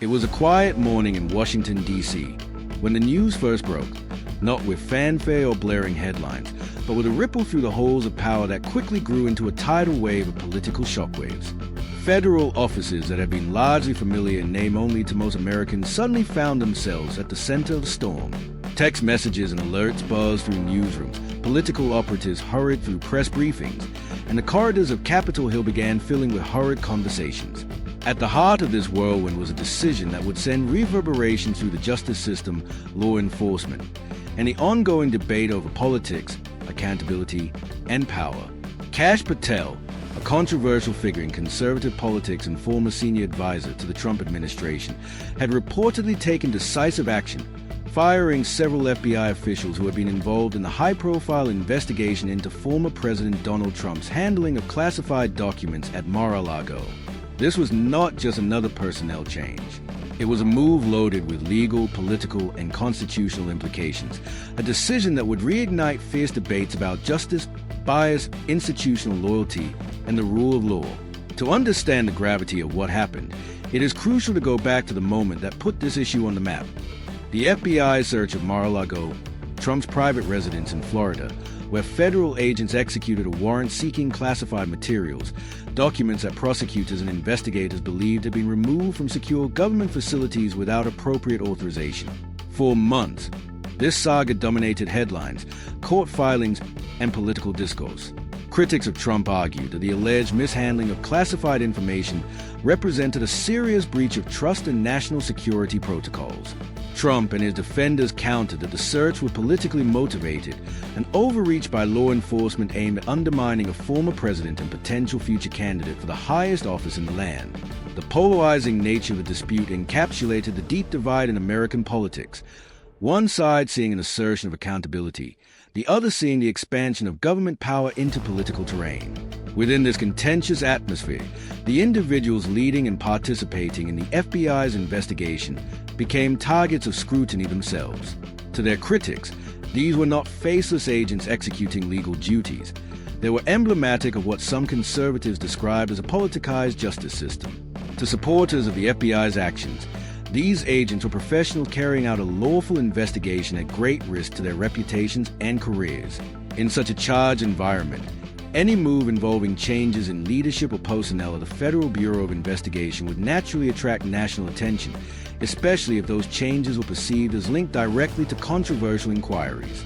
It was a quiet morning in Washington, D.C., when the news first broke, not with fanfare or blaring headlines, but with a ripple through the halls of power that quickly grew into a tidal wave of political shockwaves. Federal offices that had been largely familiar in name only to most Americans suddenly found themselves at the center of the storm. Text messages and alerts buzzed through newsrooms, political operatives hurried through press briefings, and the corridors of Capitol Hill began filling with hurried conversations. At the heart of this whirlwind was a decision that would send reverberations through the justice system, law enforcement, and the ongoing debate over politics, accountability, and power. Kash Patel, a controversial figure in conservative politics and former senior advisor to the Trump administration, had reportedly taken decisive action, firing several FBI officials who had been involved in the high-profile investigation into former President Donald Trump's handling of classified documents at Mar-a-Lago. This was not just another personnel change. It was a move loaded with legal, political, and constitutional implications, a decision that would reignite fierce debates about justice, bias, institutional loyalty, and the rule of law. To understand the gravity of what happened, it is crucial to go back to the moment that put this issue on the map. The FBI's search of Mar-a-Lago, Trump's private residence in Florida, where federal agents executed a warrant seeking classified materials, documents that prosecutors and investigators believed had been removed from secure government facilities without appropriate authorization. For months, this saga dominated headlines, court filings, and political discourse. Critics of Trump argued that the alleged mishandling of classified information represented a serious breach of trust and national security protocols. Trump and his defenders countered that the search was politically motivated, an overreach by law enforcement aimed at undermining a former president and potential future candidate for the highest office in the land. The polarizing nature of the dispute encapsulated the deep divide in American politics, one side seeing an assertion of accountability, the other seeing the expansion of government power into political terrain. Within this contentious atmosphere, the individuals leading and participating in the FBI's investigation became targets of scrutiny themselves. To their critics, these were not faceless agents executing legal duties. They were emblematic of what some conservatives describe as a politicized justice system. To supporters of the FBI's actions, these agents were professionals carrying out a lawful investigation at great risk to their reputations and careers. In such a charged environment, any move involving changes in leadership or personnel of the Federal Bureau of Investigation would naturally attract national attention, especially if those changes were perceived as linked directly to controversial inquiries.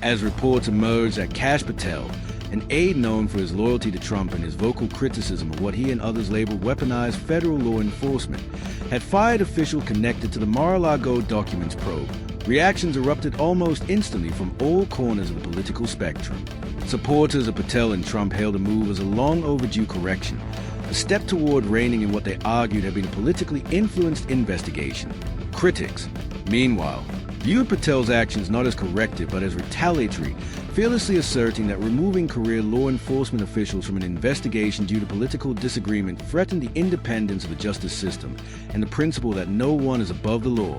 As reports emerged that Kash Patel, an aide known for his loyalty to Trump and his vocal criticism of what he and others labeled weaponized federal law enforcement, had fired officials connected to the Mar-a-Lago documents probe, reactions erupted almost instantly from all corners of the political spectrum. Supporters of Patel and Trump hailed the move as a long-overdue correction, a step toward reining in what they argued had been a politically influenced investigation. Critics, meanwhile, viewed Patel's actions not as corrective but as retaliatory, fearlessly asserting that removing career law enforcement officials from an investigation due to political disagreement threatened the independence of the justice system and the principle that no one is above the law.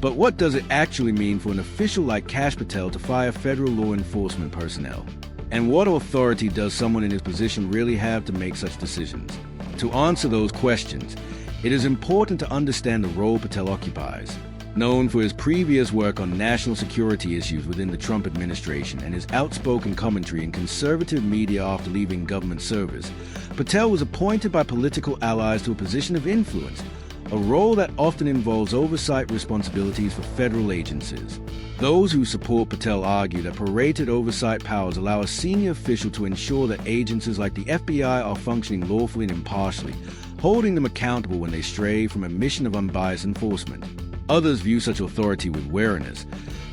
But what does it actually mean for an official like Kash Patel to fire federal law enforcement personnel? And what authority does someone in his position really have to make such decisions? To answer those questions, it is important to understand the role Patel occupies. Known for his previous work on national security issues within the Trump administration and his outspoken commentary in conservative media after leaving government service, Patel was appointed by political allies to a position of influence, a role that often involves oversight responsibilities for federal agencies. Those who support Patel argue that prorated oversight powers allow a senior official to ensure that agencies like the FBI are functioning lawfully and impartially, holding them accountable when they stray from a mission of unbiased enforcement. Others view such authority with wariness,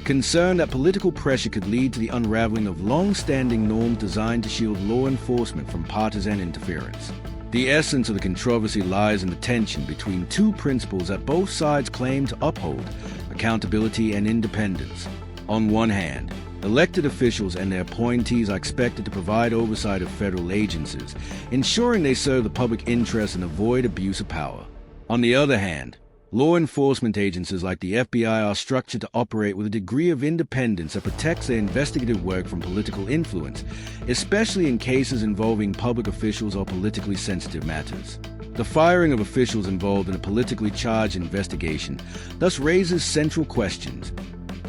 concerned that political pressure could lead to the unraveling of long-standing norms designed to shield law enforcement from partisan interference. The essence of the controversy lies in the tension between two principles that both sides claim to uphold: accountability and independence. On one hand, elected officials and their appointees are expected to provide oversight of federal agencies, ensuring they serve the public interest and avoid abuse of power. On the other hand, law enforcement agencies like the FBI are structured to operate with a degree of independence that protects their investigative work from political influence, especially in cases involving public officials or politically sensitive matters. The firing of officials involved in a politically charged investigation thus raises central questions.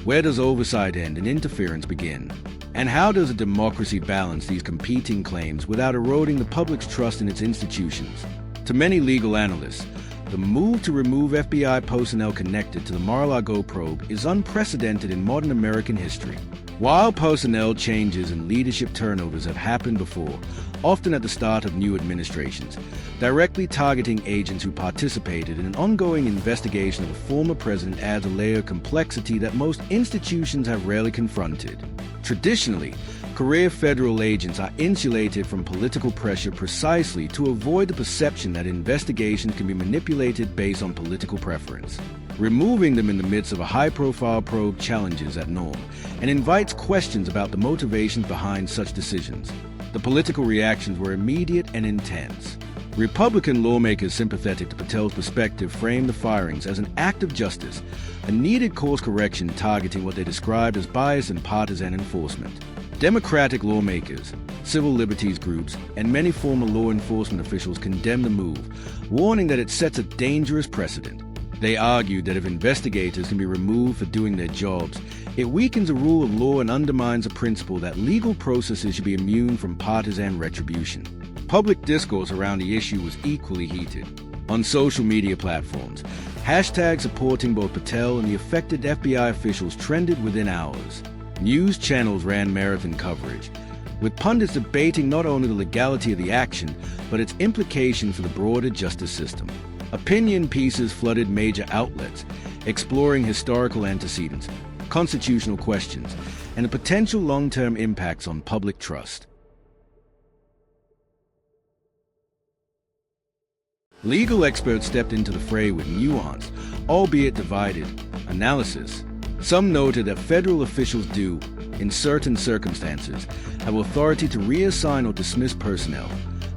Where does oversight end and interference begin? And how does a democracy balance these competing claims without eroding the public's trust in its institutions? To many legal analysts, the move to remove FBI personnel connected to the Mar-a-Lago probe is unprecedented in modern American history. While personnel changes and leadership turnovers have happened before, often at the start of new administrations, directly targeting agents who participated in an ongoing investigation of a former president adds a layer of complexity that most institutions have rarely confronted. Traditionally, career federal agents are insulated from political pressure precisely to avoid the perception that investigations can be manipulated based on political preference. Removing them in the midst of a high-profile probe challenges that norm and invites questions about the motivations behind such decisions. The political reactions were immediate and intense. Republican lawmakers sympathetic to Patel's perspective framed the firings as an act of justice, a needed course correction targeting what they described as bias and partisan enforcement. Democratic lawmakers, civil liberties groups, and many former law enforcement officials condemned the move, warning that it sets a dangerous precedent. They argued that if investigators can be removed for doing their jobs, it weakens the rule of law and undermines the principle that legal processes should be immune from partisan retribution. Public discourse around the issue was equally heated. On social media platforms, hashtags supporting both Patel and the affected FBI officials trended within hours. News channels ran marathon coverage, with pundits debating not only the legality of the action, but its implications for the broader justice system. Opinion pieces flooded major outlets, exploring historical antecedents, constitutional questions, and the potential long-term impacts on public trust. Legal experts stepped into the fray with nuanced, albeit divided, analysis. Some noted that federal officials do, in certain circumstances, have authority to reassign or dismiss personnel,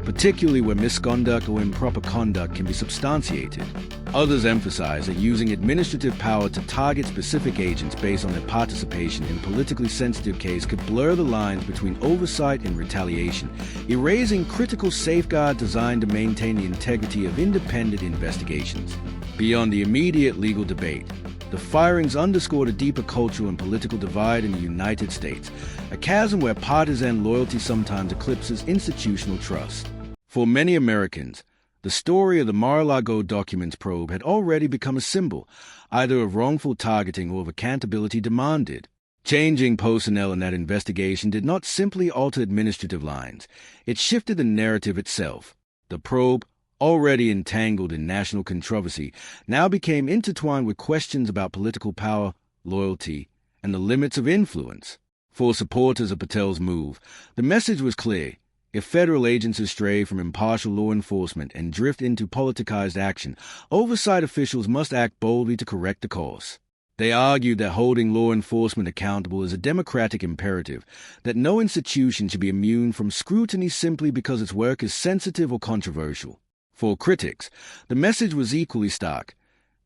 particularly where misconduct or improper conduct can be substantiated. Others emphasize that using administrative power to target specific agents based on their participation in a politically sensitive case could blur the lines between oversight and retaliation, erasing critical safeguards designed to maintain the integrity of independent investigations. Beyond the immediate legal debate, the firings underscored a deeper cultural and political divide in the United States, a chasm where partisan loyalty sometimes eclipses institutional trust. For many Americans, the story of the Mar-a-Lago documents probe had already become a symbol, either of wrongful targeting or of accountability demanded. Changing personnel in that investigation did not simply alter administrative lines, it shifted the narrative itself. The probe, already entangled in national controversy, now became intertwined with questions about political power, loyalty, and the limits of influence. For supporters of Patel's move, the message was clear. If federal agencies stray from impartial law enforcement and drift into politicized action, oversight officials must act boldly to correct the course. They argued that holding law enforcement accountable is a democratic imperative, that no institution should be immune from scrutiny simply because its work is sensitive or controversial. For critics, the message was equally stark.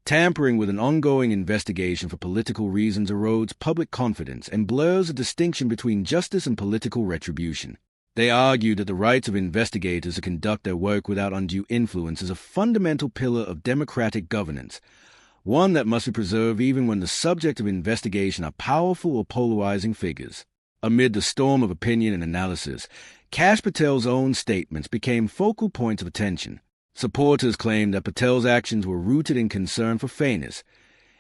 Tampering with an ongoing investigation for political reasons erodes public confidence and blurs the distinction between justice and political retribution. They argued that the rights of investigators to conduct their work without undue influence is a fundamental pillar of democratic governance, one that must be preserved even when the subject of investigation are powerful or polarizing figures. Amid the storm of opinion and analysis, Kash Patel's own statements became focal points of attention. Supporters claimed that Patel's actions were rooted in concern for fairness,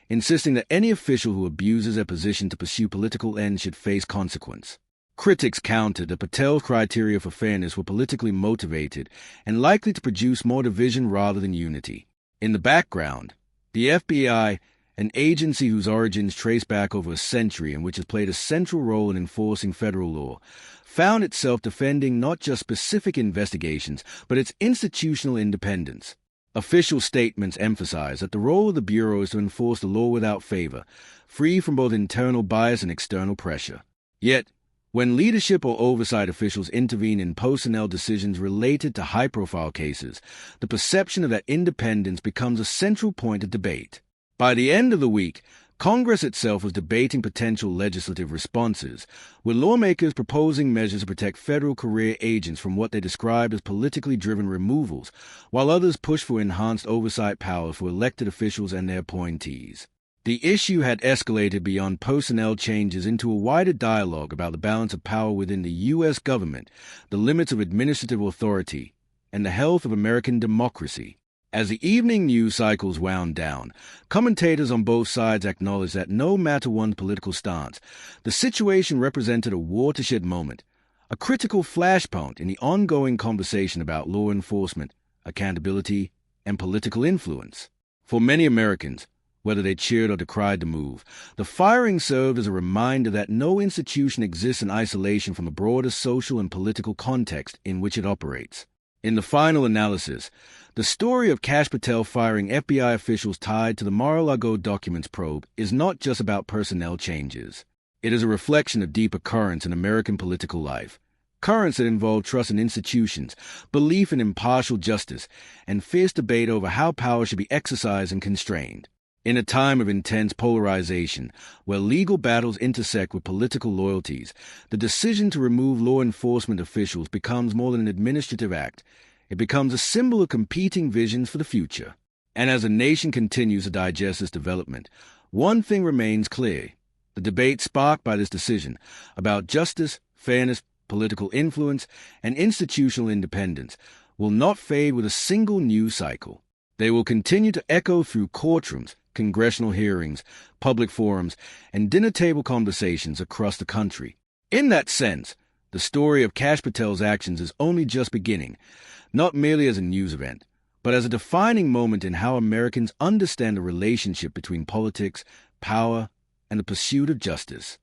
insisting that any official who abuses their position to pursue political ends should face consequence. Critics countered that Patel's criteria for fairness were politically motivated and likely to produce more division rather than unity. In the background, the FBI, an agency whose origins trace back over a century and which has played a central role in enforcing federal law, found itself defending not just specific investigations, but its institutional independence. Official statements emphasize that the role of the Bureau is to enforce the law without favor, free from both internal bias and external pressure. Yet, when leadership or oversight officials intervene in personnel decisions related to high-profile cases, the perception of that independence becomes a central point of debate. By the end of the week, Congress itself was debating potential legislative responses, with lawmakers proposing measures to protect federal career agents from what they described as politically driven removals, while others pushed for enhanced oversight power for elected officials and their appointees. The issue had escalated beyond personnel changes into a wider dialogue about the balance of power within the U.S. government, the limits of administrative authority, and the health of American democracy. As the evening news cycles wound down, commentators on both sides acknowledged that no matter one's political stance, the situation represented a watershed moment, a critical flashpoint in the ongoing conversation about law enforcement, accountability, and political influence. For many Americans, whether they cheered or decried the move, the firing served as a reminder that no institution exists in isolation from the broader social and political context in which it operates. In the final analysis, the story of Kash Patel firing FBI officials tied to the Mar-a-Lago documents probe is not just about personnel changes. It is a reflection of deeper currents in American political life, currents that involve trust in institutions, belief in impartial justice, and fierce debate over how power should be exercised and constrained. In a time of intense polarization, where legal battles intersect with political loyalties, the decision to remove law enforcement officials becomes more than an administrative act. It becomes a symbol of competing visions for the future. And as the nation continues to digest this development, one thing remains clear. The debate sparked by this decision about justice, fairness, political influence, and institutional independence will not fade with a single news cycle. They will continue to echo through courtrooms, congressional hearings, public forums, and dinner table conversations across the country. In that sense, the story of Kash Patel's actions is only just beginning, not merely as a news event, but as a defining moment in how Americans understand the relationship between politics, power, and the pursuit of justice.